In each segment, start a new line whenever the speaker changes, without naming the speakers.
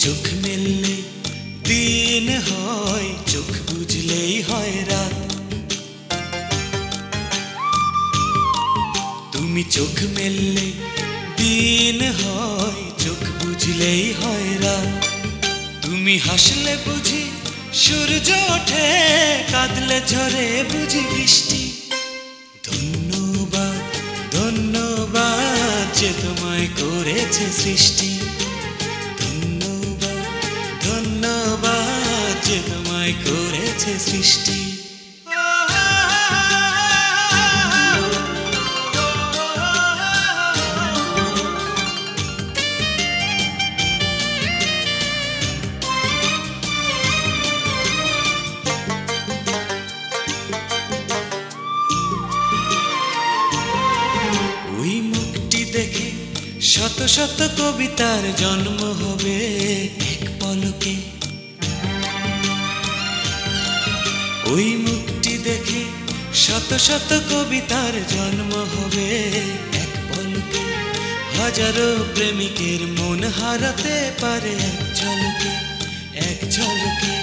চোখ মেললে দিন হয়, চোখ বুঝলেই হয় রাত। তুমি চোখ মেললে দিন হয়, চোখ বুঝলেই হয় রাত। তুমি হাসলে বুঝি সূর্য ওঠে, কাঁদলে ঝরে বুঝি বৃষ্টি। ধন্যবাদ ধন্যবাদ যে তোমায় করেছে সৃষ্টি। ধন্যবাদ যে তোমায় করেছে সৃষ্টি। ওই মুখটি দেখে শত শত কবিতার জন্ম হবে এক পলকে। ওই মুখটি দেখে শত শত কবিতার জন্ম হবে এক পলকে। হাজারো প্রেমিকের মন হারাতে পারে এক ঝলকে, এক ঝলকে।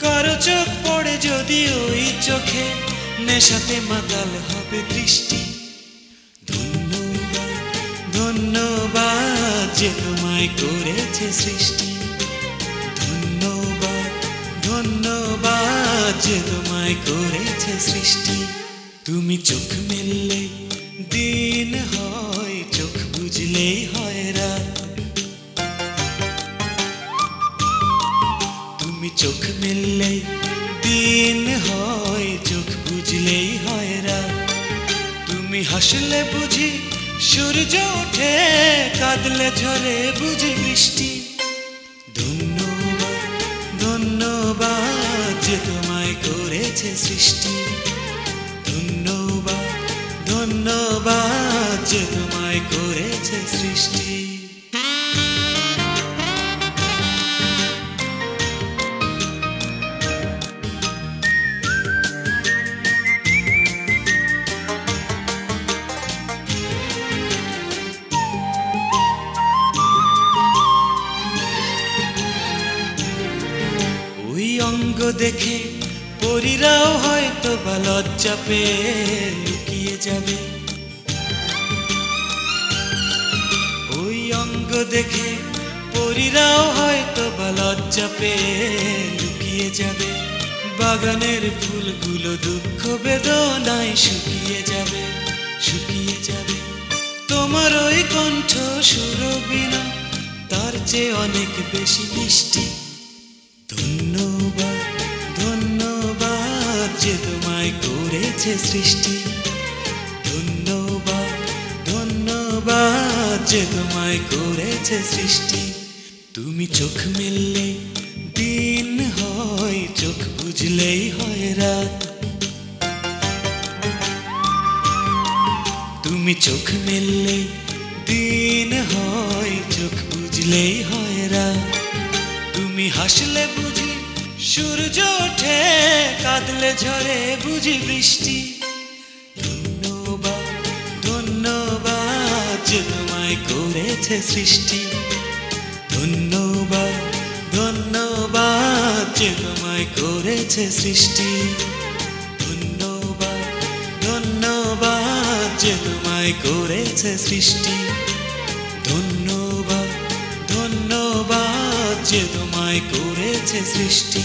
কারো চোখ পড়ে যদি ওই চোখে, নেশাতে মাতাল হবে দৃষ্টি। ধন্যবাদ ধন্যবাদ যে তোমায় করেছে সৃষ্টি। ধন্যবাদ ধন্যবাদ যে তোমায় করেছে সৃষ্টি। তুমি চোখ মেললে দিন হয়, চোখ বুঝলেই হয় রাত। তুমি চোখ মেললে দিন হয়, চোখ বুঝলেই হয় রাত। তুমি হাসলে বুঝি সূর্য ওঠে, কাঁদলে ঝরে বুঝি বৃষ্টি। ধন্যবাদ ধন্যবাদ যে তোমায় করেছে সৃষ্টি। ধন্যবাদ ধন্যবাদ যে তোমায় করেছে সৃষ্টি। অঙ্গ দেখে পরীরাও হয়তো বা লজ্জা পেয়ে লুকিয়ে যাবে। ওই অঙ্গ দেখে পরীরাও হয়তো বা লজ্জা পেয়ে লুকিয়ে যাবে। বাগানের ফুলগুলো দুঃখ বেদনায় শুকিয়ে যাবে, শুকিয়ে যাবে। তোমার ওই কণ্ঠ সুরবীণা তার চেয়ে অনেক বেশি মিষ্টি। ধন্যবাদ ধন্যবাদ যে তোমায় করেছে সৃষ্টি। ধন্যবাদ ধন্যবাদ যে তোমায় করেছে সৃষ্টি। তুমি চোখ মেললে দিন হয়, চোখ বুঝলেই হয় রাত। তুমি চোখ মেললে দিন হয়, চোখ বুঝলেই হয় রাত। তুমি হাসলে বুঝি সূর্য ওঠে, কাঁদলে ঝরে বুঝি বৃষ্টি। ধন্যবাদ ধন্যবাদ যে তোমায় করেছে সৃষ্টি। ধন্যবাদ ধন্যবাদ যে তোমায় করেছে সৃষ্টি। ধন্যবাদ ধন্যবাদ যে তোমায় করেছে সৃষ্টি। ধন্যবাদ ধন্যবাদ যে তোমায় করেছে সৃষ্টি।